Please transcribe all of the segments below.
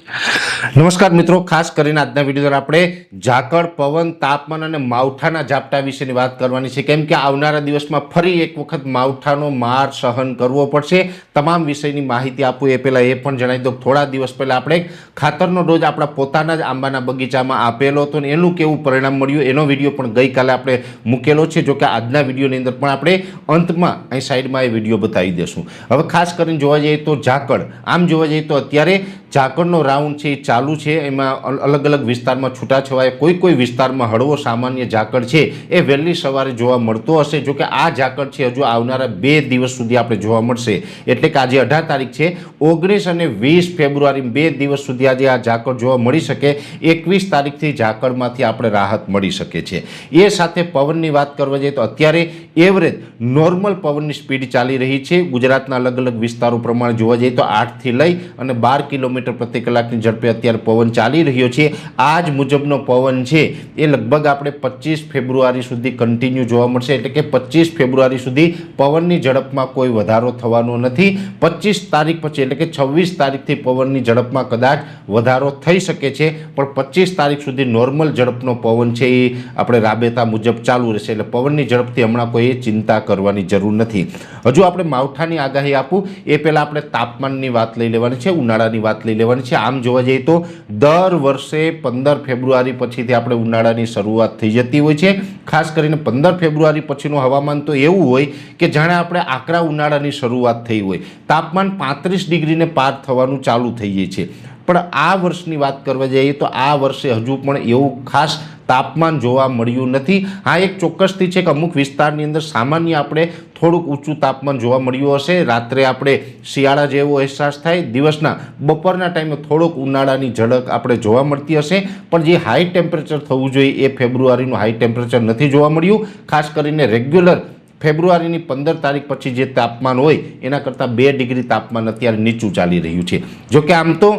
નમસ્કાર મિત્રો, ખાસ કરીને આજના વિડીયો દ્વારા આપણે ઝાકળ, પવન, તાપમાન અને માવઠાના ઝાપટા વિશેની વાત કરવાની છે. કેમ કે આવનારા દિવસમાં ફરી એક વખત માવઠાનો માર સહન કરવો પડશે. તમામ વિષયની માહિતી આપું એ પહેલાં એ પણ જણાવી દઉં, થોડા દિવસ પહેલાં આપણે ખાતરનો ડોઝ આપણા પોતાના જ આંબાના બગીચામાં આપેલો હતો અને એનું કેવું પરિણામ મળ્યું એનો વિડીયો પણ ગઈકાલે આપણે મૂકેલો છે. જો કે આજના વિડીયોની અંદર પણ આપણે અંતમાં અહીં સાઈડમાં એ વિડીયો બતાવી દઈશું. હવે ખાસ કરીને જોવા જઈએ તો ઝાકળ, આમ જોવા જઈએ તો અત્યારે ઝાકળનો રાઉન્ડ છે એ ચાલુ છે. એમાં અલગ અલગ વિસ્તારમાં છૂટાછવાયા કોઈ વિસ્તારમાં હળવો સામાન્ય ઝાકળ છે એ વહેલી સવારે જોવા મળતો હશે. જો કે આ ઝાકળ છે હજુ આવનારા 2 દિવસ સુધી આપણે જોવા મળશે. એટલે કે આજે 18 તારીખ છે, 19 અને 20 ફેબ્રુઆરી 2 દિવસ સુધી આજે આ ઝાકળ જોવા મળી શકે. 21 તારીખથી ઝાકળમાંથી આપણે રાહત મળી શકે છે. એ સાથે પવનની વાત કરવા જઈએ તો અત્યારે એવરેજ નોર્મલ પવનની સ્પીડ ચાલી રહી છે. ગુજરાતના અલગ અલગ વિસ્તારો પ્રમાણે જોવા જઈએ તો 8 થી લઈ અને 12 કિલોમીટર પ્રતિ કલાકની ઝડપે અત્યારે પવન ચાલી રહ્યો છે. આ જ મુજબનો પવન છે એ લગભગ આપણે 25 ફેબ્રુઆરી સુધી કન્ટિન્યુ જોવા મળશે. એટલે કે 25 ફેબ્રુઆરી સુધી પવનની ઝડપમાં કોઈ વધારો થવાનો નથી. 25 તારીખ પછી એટલે કે 26 તારીખથી પવનની ઝડપમાં કદાચ વધારો થઈ શકે છે, પણ 25 તારીખ સુધી નોર્મલ ઝડપનો પવન છે એ આપણે રાબેતા મુજબ ચાલુ રહેશે. એટલે પવનની ઝડપથી હમણાં કોઈ ચિંતા કરવાની જરૂર નથી. હજુ આપણે માવઠાની આગાહી આપું એ પહેલાં આપણે તાપમાનની વાત લઈ લેવાની છે, ઉનાળાની વાત લઈ લેવાની છે. આમ જોવા જઈએ તો દર વર્ષે 15 ફેબ્રુઆરી પછીથી આપણે ઉનાળાની શરૂઆત થઈ જતી હોય છે. ખાસ કરીને 15 ફેબ્રુઆરી પછીનું હવામાન તો એવું હોય કે જાણે આપણે આકરા ઉનાળાની શરૂઆત થઈ હોય. તાપમાન 35 ડિગ્રીને પાર થવાનું ચાલુ થઈ જાય છે. પણ આ વર્ષની વાત કરવા જઈએ તો આ વર્ષે હજુ પણ એવું ખાસ તાપમાન જોવા મળ્યું નથી. હા, એક ચોક્કસથી છે કે અમુક વિસ્તારની અંદર સામાન્ય આપણે થોડુંક ઊંચું તાપમાન જોવા મળ્યું હશે. રાત્રે આપણે શિયાળા જેવો અહેસાસ થાય, દિવસના બપોરના ટાઈમે થોડોક ઉનાળાની ઝળક આપણે જોવા મળતી હશે. પણ જે હાઈ ટેમ્પરેચર થવું જોઈએ એ ફેબ્રુઆરીનું હાઈ ટેમ્પરેચર નથી જોવા મળ્યું. ખાસ કરીને રેગ્યુલર ફેબ્રુઆરીની 15 તારીખ પછી જે તાપમાન હોય એના કરતાં 2 ડિગ્રી તાપમાન અત્યારે નીચું ચાલી રહ્યું છે. જોકે આમ તો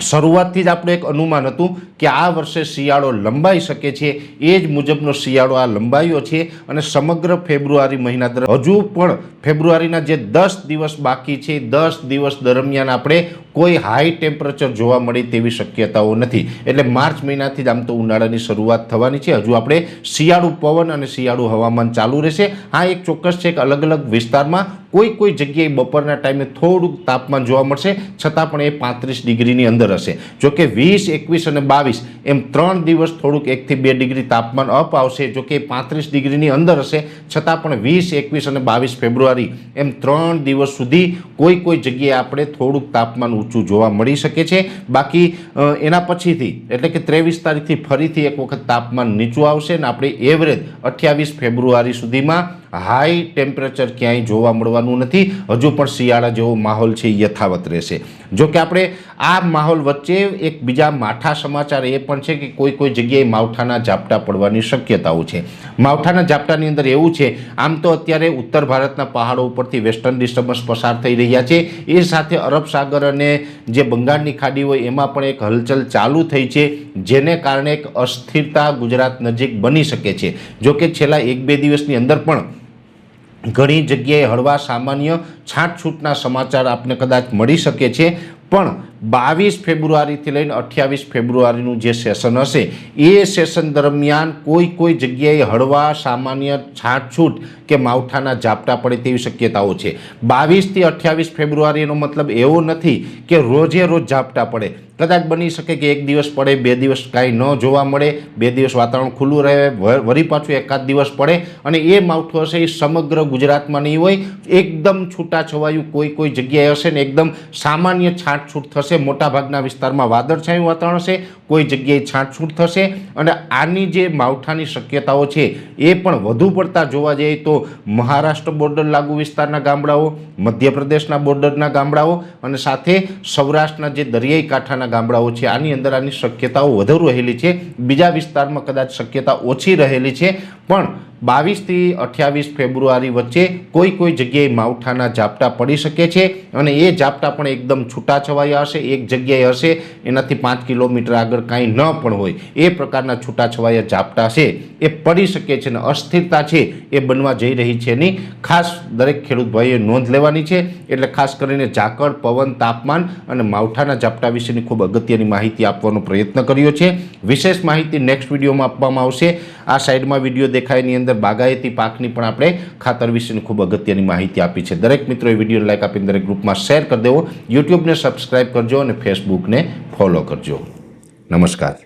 શરૂઆતથી જ આપણું એક અનુમાન હતું કે આ વર્ષે શિયાળો લંબાઈ શકે છે. એ જ મુજબનો શિયાળો આ લંબાયો છે અને સમગ્ર ફેબ્રુઆરી મહિના દરમિયાન હજુ પણ ફેબ્રુઆરીના જે 10 દિવસ બાકી છે, 10 દિવસ દરમિયાન આપણે કોઈ હાઈ ટેમ્પરેચર જોવા મળે તેવી શક્યતાઓ નથી. એટલે માર્ચ મહિનાથી જ આમ તો ઉનાળાની શરૂઆત થવાની છે. હજુ આપણે શિયાળુ પવન અને શિયાળુ હવામાન ચાલુ રહેશે. હા, એક ચોક્કસ છે કે અલગ અલગ વિસ્તારમાં કોઈ જગ્યાએ બપોરના ટાઈમે થોડુંક તાપમાન જોવા મળશે, છતાં પણ એ 35 ડિગ્રીની અંદર હશે. જોકે 20, 21 અને 22 એમ 3 દિવસ થોડુંક 1 થી 2 ડિગ્રી તાપમાન અપ આવશે. જોકે 35 ડિગ્રીની અંદર હશે, છતાં પણ 20, 21 અને 22 ફેબ્રુઆરી એમ 3 દિવસ સુધી કોઈ જગ્યાએ આપણે થોડુંક તાપમાન ઊંચું જોવા મળી શકે છે. બાકી એના પછીથી એટલે કે 23 તારીખથી ફરીથી એક વખત તાપમાન નીચું આવશે અને આપણે એવરેજ 28 ફેબ્રુઆરી સુધીમાં હાઈ ટેમ્પરેચર ક્યાંય જોવા મળવાનું નથી. હજુ પણ શિયાળા જેવો માહોલ છે યથાવત રહેશે. જો કે આપણે આ માહોલ વચ્ચે એક બીજા માઠા સમાચાર એ પણ છે કે કોઈ જગ્યાએ માવઠાના ઝાપટા પડવાની શક્યતાઓ છે. માવઠાના ઝાપટાની અંદર એવું છે, આમ તો અત્યારે ઉત્તર ભારતના પહાડો ઉપરથી વેસ્ટર્ન ડિસ્ટર્બન્સ પસાર થઈ રહ્યા છે. એ સાથે અરબ સાગર અને જે બંગાળની ખાડી હોય એમાં પણ એક હલચલ ચાલુ થઈ છે, જેને કારણે એક અસ્થિરતા ગુજરાત નજીક બની શકે છે. જો કે છેલ્લા 1-2 દિવસની અંદર પણ ઘણી જગ્યાએ હળવા સામાન્ય છાંટછૂટના સમાચાર આપને કદાચ મળી શકે છે. પણ 22 ફેબ્રુઆરીથી લઈને 28 ફેબ્રુઆરીનું જે સેશન હશે એ સેશન દરમિયાન કોઈ જગ્યાએ હળવા સામાન્ય છાંટછૂટ કે માવઠાના ઝાપટા પડે તેવી શક્યતાઓ છે. 22 થી 28 ફેબ્રુઆરીનો મતલબ એવો નથી કે રોજે રોજ ઝાપટા પડે. કદાચ બની શકે કે 1 દિવસ પડે, 2 દિવસ કાંઈ ન જોવા મળે, 2 દિવસ વાતાવરણ ખુલ્લું રહે, વળી પાછું એકાદ દિવસ પડે અને એ માવઠું હશે એ સમગ્ર ગુજરાતમાં નહીં હોય. એકદમ છૂટાછવાયું કોઈ જગ્યાએ હશે ને એકદમ સામાન્ય છાંટછૂટ થશે. મોટાભાગના વિસ્તારમાં વાદળછાયું વાતાવરણ હશે, કોઈ જગ્યાએ છાંટછૂટ થશે અને આની જે માવઠાની શક્યતાઓ છે એ પણ વધુ પડતા જોવા જઈએ તો મહારાષ્ટ્ર બોર્ડર લાગુ વિસ્તારના ગામડાઓ, મધ્યપ્રદેશના બોર્ડરના ગામડાઓ અને સાથે સૌરાષ્ટ્રના જે દરિયાઈ કાંઠાના ગામડાઓ છે આની અંદર આની શક્યતાઓ વધુ રહેલી છે. બીજા વિસ્તારમાં કદાચ શક્યતા ઓછી રહેલી છે. પણ 22 થી 28 ફેબ્રુઆરી વચ્ચે કોઈ જગ્યાએ માવઠાના ઝાપટા પડી શકે છે અને એ ઝાપટા પણ એકદમ છૂટાછવાયા હશે, એક જગ્યાએ હશે, એનાથી 5 કિલોમીટર આગળ કાંઈ ન પણ હોય એ પ્રકારના છૂટાછવાયા ઝાપટા છે એ પડી શકે છે અને અસ્થિરતા છે એ બનવા જઈ રહી છે એની ખાસ દરેક ખેડૂત ભાઈઓએ નોંધ લેવાની છે। એટલે ખાસ કરીને ઝાકળ, પવન, તાપમાન અને માવઠાના ઝાપટા વિશેની ખૂબ અગત્યની માહિતી આપવાનો પ્રયત્ન કર્યો છે। વિશેષ માહિતી નેક્સ્ટ વિડીયોમાં આપવામાં આવશે। આ સાઈડમાં વિડીયો દેખાય એની અંદર બાગાયતી પાકની પણ આપણે ખાતર વિશેની ખૂબ અગત્યની માહિતી આપી છે। દરેક મિત્રોએ વિડીયો લાઈક આપીને દરેક ગ્રુપમાં શેર કરી દેવો, યુટ્યુબને સબસ્ક્રાઈબ કરજો અને ફેસબુકને ફોલો કરજો। નમસ્કાર।